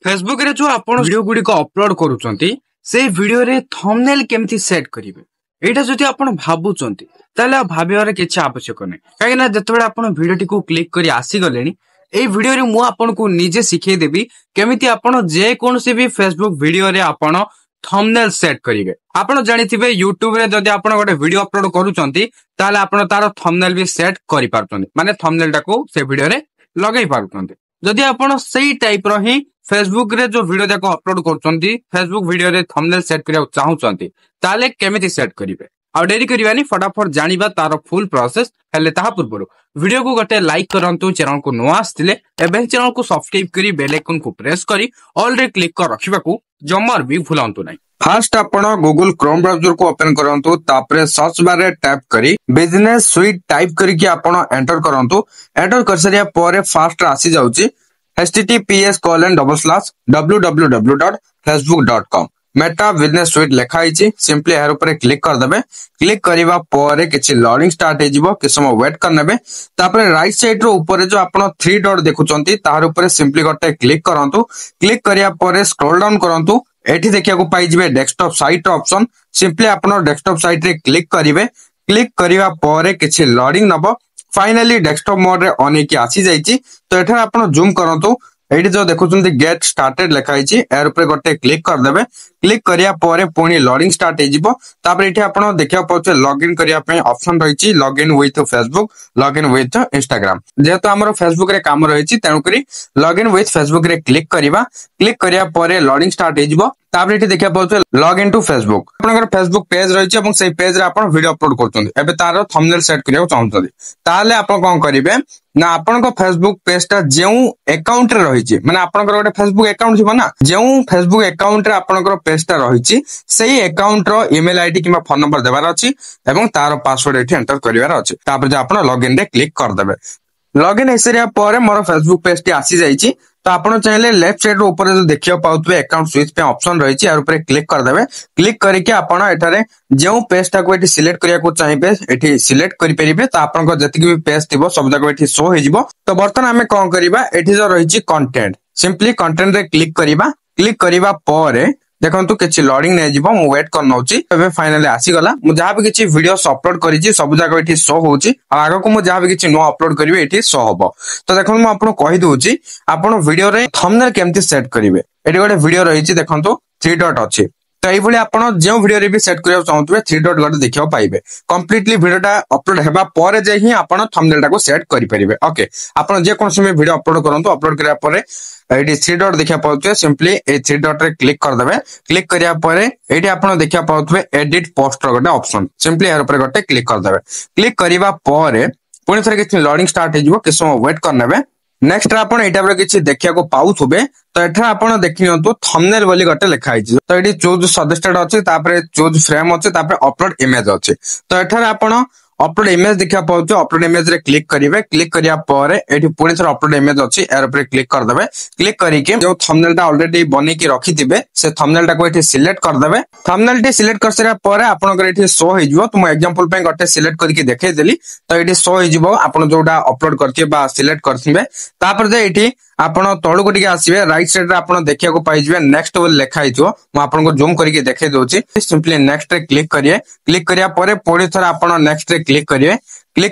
Facebook रे जो आपण वीडियो गुडी को अपलोड करूचंती से वीडियो रे थंबनेल केमती सेट करिवे एटा जति आपण भाबुचंती ताले भाबिबार किछ आवश्यक नै काहे ना जतबेला आपण वीडियो टी को क्लिक करी आसी गलेनी ए वीडियो रे मु आपण को निजे सिखै देबी केमिति आपण जे कोनसे भी फेसबुक वीडियो रे आपण थंबनेल सेट करिवे आपण जानिथिबे YouTube रे जदि आपण गोटे वीडियो अपलोड करूचंती ताले आपण तार थंबनेल भी सेट करि पारचंती माने थंबनेल टाको से वीडियो रे लगाई पारचंती जदि आपण सही टाइप रो ही फेसबुक रे जो वीडियो जाको अपलोड करचंती फेसबुक वीडियो रे थंबनेल सेट करिया चाहउचंती ताले केमिति सेट करिवे आ डेरी करिवानी फटाफट जानिबा तार फुल प्रोसेस हेले ताहा पूर्वरु वीडियो को गोटे लाइक करंतु चैनल को नुआ आस्तिले एबे चैनल को सब्सक्राइब करी बेल आइकन को प्रेस करी ऑल रे क्लिक कर रखिबाकू जमर भी भूलंतु नै। फर्स्ट आपण गूगल क्रोम ब्राउजर को ओपन करंतु तापरे सर्च बार रे टैप करी बिजनेस स्वीट टाइप करी कि आपण एंटर करंतु एंटर करसरिया परे फर्स्ट आसी जाउची https://www.facebook.com मेटा बिजनेस स्वीट लिखा है सिंपली यार ऊपर क्लिक कर देबे क्लिक करिवा परे किछि लोडिंग स्टार्ट हे जिवो कि समय वेट करनेबे तापरे राइट साइड रो ऊपर जो आपण 3 डॉट देखुचंती तार ऊपर सिंपली गटे क्लिक करंतु क्लिक करिया परे स्क्रॉल डाउन करंतु एठी देखिया को पाई जिवे डेस्कटॉप साइट ऑप्शन सिंपली आपण डेस्कटॉप साइट रे क्लिक करिवे क्लिक करिवा परे किछि लोडिंग नबो फाइनली डेस्कटॉप मोड रे ऑन की आसी जाईची तो एठा आपण जूम करंतु एठी जो देखुचंती गेट स्टार्टेड लिखा है यार ऊपर गोटे क्लिक कर देबे क्लिक करिया परे पुनी लोडिंग स्टार्ट हे जिवो तापर एठी आपण देखिया पछे लॉगिन करिया पे ऑप्शन रहिची login with Facebook login with Instagram जेतो हमरो फेसबुक रे काम रहिची तेनु करी लॉगिन विथ फेसबुक रे क्लिक करिया परे लोडिंग स्टार्ट हे जिवो तापर एठी देखिया पछे लॉगिन टू फेसबुक आपनकर फेसबुक पेज रहिची एवं सेही पेज रे आपण वीडियो अपलोड करचोंती एबे तारो थंबनेल सेट करिया चाहउछोंती ताले आपण कोन करिवे ना आपनकर फेसबुक पेज ता जेउ अकाउंट रे रहिची माने आपनकर गोटे फेसबुक अकाउंट छिबो ना जेउ फेसबुक अकाउंट रे आपनकर पेज ता रहिची सेही अकाउंट रो ईमेल आईडी किबा फोन नंबर देबार अछि एवं तारो पासवर्ड एठी एंटर करिवार अछि तापर जे आपण लॉगिन रे क्लिक कर देबे लॉगिन हेसरिया परे मोर फेसबुक पेज टी आसी जाईची तो आपण चाहिले लेफ्ट साइड रो ऊपर जो देखियो पाउतबे अकाउंट स्विच पे ऑप्शन रहिची यार ऊपर क्लिक कर देबे क्लिक करके आपण एठारे जेउ पेज टा को एठी सिलेक्ट करिया को चाहिबे एठी सिलेक्ट करि परिबे तो आपण को जति भी पेज थिबो सब जगह एठी शो हे जिवो तो बर्तन हमें कोन करिबा एठी जो रहिची कंटेंट सिंपली कंटेंट रे क्लिक करिबा परे देखंतु किछि लोडिंग नै जिवो मु वेट कर नउची एबे फाइनली आसी गला मु जहा भी किछि वीडियो अपलोड करिछि सब जगह एठी शो होउची आ आगो को मु जहा भी किछि नो अपलोड करिवे एठी शो होबो तो देखन मु आपन कहि दोउची आपन वीडियो रे थंबनेल केमति सेट करिवे एठी गोटे वीडियो रहिछि देखंतु 3 डॉट अछि तो एई भली आपण जे वीडियो रे भी सेट करियो चाहतबे 3 डॉट गड देखियो पाइबे कंप्लीटली वीडियोटा अपलोड हेबा परे जे ही आपण थंबनेल टाको सेट करि परिबे ओके आपण जे कोन समय वीडियो अपलोड करंतु अपलोड करिया परे एठी 3 डॉट देखिया पाउछे सिंपली ए 3 डॉट रे क्लिक कर देबे क्लिक करिया परे एठी आपण देखिया पाउछे एडिट पोस्ट रो गोटे ऑप्शन सिंपली यार ऊपर गोटे क्लिक कर देबे क्लिक करिवा परे पुनी थरे किछि लोडिंग स्टार्ट हे जिवो कि समय वेट करनेबे नेक्स्ट आपण एटा पर किछि देखिया को पाउथबे तो एठा आपण देखियंतु थंबनेल बोली गटे लिखा आइछि तो एठी चूज सजेस्टेड अछि तापर चूज फ्रेम अछि तापर अपलोड इमेज अछि तो एठा आपण अपलोड इमेज देखिया पाउछो अपलोड इमेज रे क्लिक करिवे क्लिक करिया परे एठी पुनी थरे अपलोड इमेज अछि यार ऊपर क्लिक कर देबे क्लिक करिके जो थंबनेल ता ऑलरेडी बने की रखि दिबे से थंबनेल ता को एठी सिलेक्ट कर देबे थंबनेल टी सिलेक्ट करसरा परे आपनकर एठी शो हे जिवो तो मु एग्जांपल पे गटे सिलेक्ट करके देखे देली तो एठी शो हे जिवो आपन जोडा अपलोड करथिबे बा सिलेक्ट करथिबे तापर जे एठी आपण तळु को टिके आसीबे राइट साइड रे आपण देखिया को पाइ जिवे नेक्स्ट बोल लिखा हिजो मु आपन को जूम करके देखे दोची सिंपली नेक्स्ट रे क्लिक करिया परे पुनी थरा आपण नेक्स्ट रे क्लिक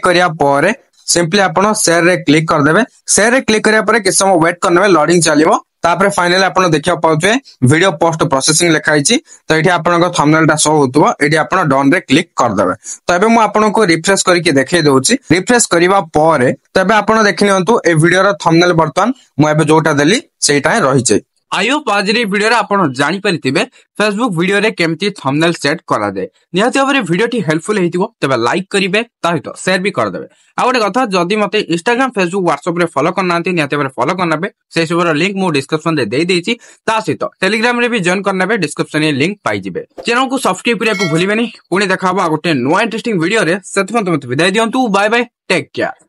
करिया परे सिंपली आपण शेयर रे क्लिक कर देबे शेयर रे क्लिक करिया परे किछ समय वेट करनेबे लोडिंग चलिबो तापर फाइनली आपण देखिया पाउछे वीडियो पोस्ट प्रोसेसिंग लिखा हिची तो एठी आपन को थंबनेल टा शो होतबो एठी आपण डन रे क्लिक कर देबे तो एबे मु आपन को रिफ्रेश करके देखे दोची रिफ्रेश करिवा परे तबे आपण देखिनियंतु ए वीडियो रो थंबनेल बर्तन मु एबे जोटा देली सेटा रहिचे आई होप आज वीडियो रे आपण जानि परिथिबे फेसबुक वीडियो रे केमती थंबनेल सेट करा दे निहाती भाबरे वीडियो टी हेल्पफुल हेतिबो तबे लाइक करिवे ताहित शेयर भी कर देबे आ गोटे कथा जदी मते इंस्टाग्राम फेसबुक व्हाट्सएप रे फॉलो करनांती निहाती भाबरे फॉलो करनाबे से सबरो लिंक मु डिस्क्रिप्शन रे देई देइची ता सहित टेलीग्राम रे भी जॉइन करनाबे डिस्क्रिप्शन रे लिंक पाई जिवे चैनल को सब्सक्राइब करिया को भूलिबेनी पुनी देखाबो आ गोटे नुवा इंटरेस्टिंग वीडियो रे सेतम तुम विदाय दियंतु बाय बाय टेक केयर।